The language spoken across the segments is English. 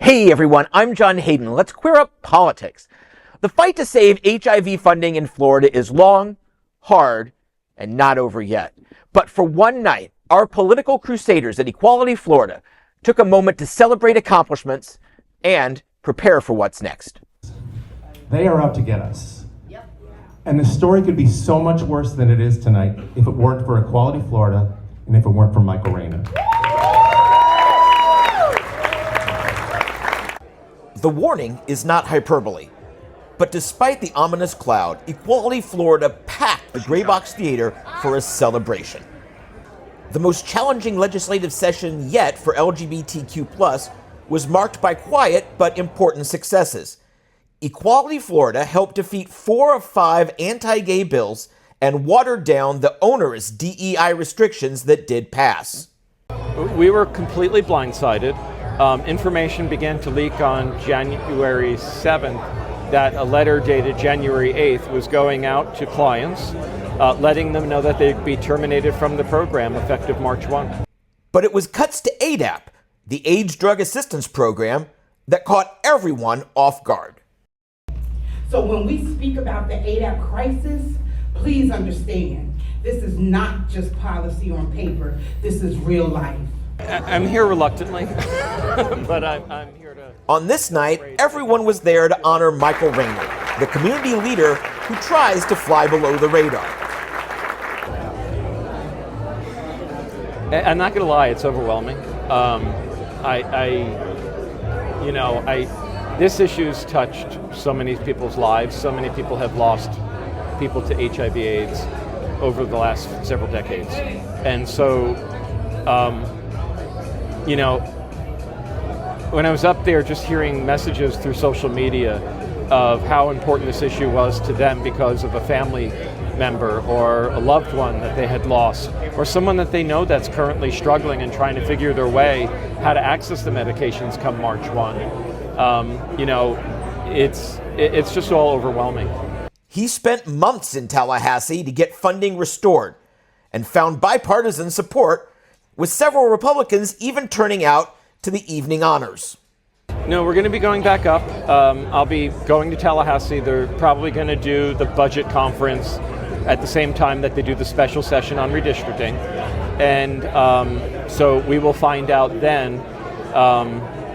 Hey everyone, I'm John Hayden. Let's queer up politics. The fight to save HIV funding in Florida is long, hard, and not over yet. But for one night, our political crusaders at Equality Florida took a moment to celebrate accomplishments and prepare for what's next. They are out to get us. And the story could be so much worse than it is tonight if it weren't for Equality Florida and if it weren't for Michael Rajner. The warning is not hyperbole. But despite the ominous cloud, Equality Florida packed the Gray Box Theater for a celebration. The most challenging legislative session yet for LGBTQ+ was marked by quiet but important successes. Equality Florida helped defeat 4 of 5 anti-gay bills and watered down the onerous DEI restrictions that did pass. We were completely blindsided. Information began to leak on January 7th that a letter dated January 8th was going out to clients, letting them know that they'd be terminated from the program effective March 1. But it was cuts to ADAP, the AIDS Drug Assistance Program, that caught everyone off guard. So when we speak about the ADAP crisis, please understand, this is not just policy on paper, this is real life. I'm here reluctantly, but I'm here to... On this night, everyone was there to honor Michael Rajner, the community leader who tries to fly below the radar. I'm not going to lie, it's overwhelming. This issue's touched so many people's lives. So many people have lost people to HIV/AIDS over the last several decades. And so, when I was up there just hearing messages through social media of how important this issue was to them because of a family member or a loved one that they had lost, or someone that they know that's currently struggling and trying to figure their way how to access the medications come March 1. It's just all overwhelming. He spent months in Tallahassee to get funding restored and found bipartisan support, with several Republicans even turning out to the evening honors. No, we're going to be going back up. I'll be going to Tallahassee. They're probably going to do the budget conference at the same time that they do the special session on redistricting. And so we will find out then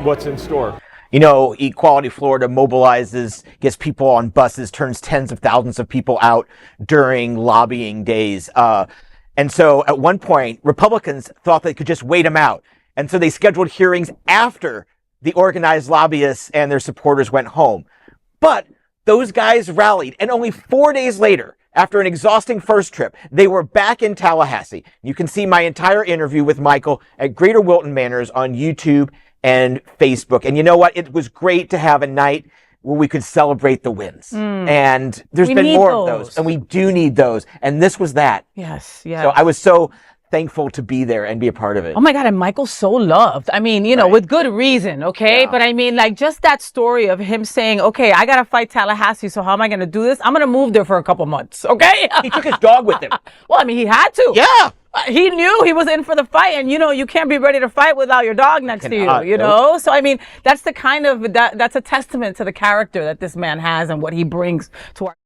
what's in store. You know, Equality Florida mobilizes, gets people on buses, turns tens of thousands of people out during lobbying days. And so at one point, Republicans thought they could just wait them out. And so they scheduled hearings after the organized lobbyists and their supporters went home. But those guys rallied, and only 4 days later, after an exhausting first trip, they were back in Tallahassee. You can see my entire interview with Michael at Greater Wilton Manors on YouTube and Facebook. And you know what? It was great to have a night where we could celebrate the wins. And there's been more of those. And we do need those. And this was that. Yes, yes. So I was so thankful to be there and be a part of it. Oh my God, and Michael's so loved. I mean, with good reason, okay? Yeah. But I mean, like, just that story of him saying, okay, I gotta fight Tallahassee, so how am I gonna do this? I'm gonna move there for a couple months, okay? He took his dog with him. Well, I mean, he had to. Yeah. He knew he was in for the fight, and you can't be ready to fight without your dog next to you, know? So I mean, that's the kind of, that's a testament to the character that this man has and what he brings to our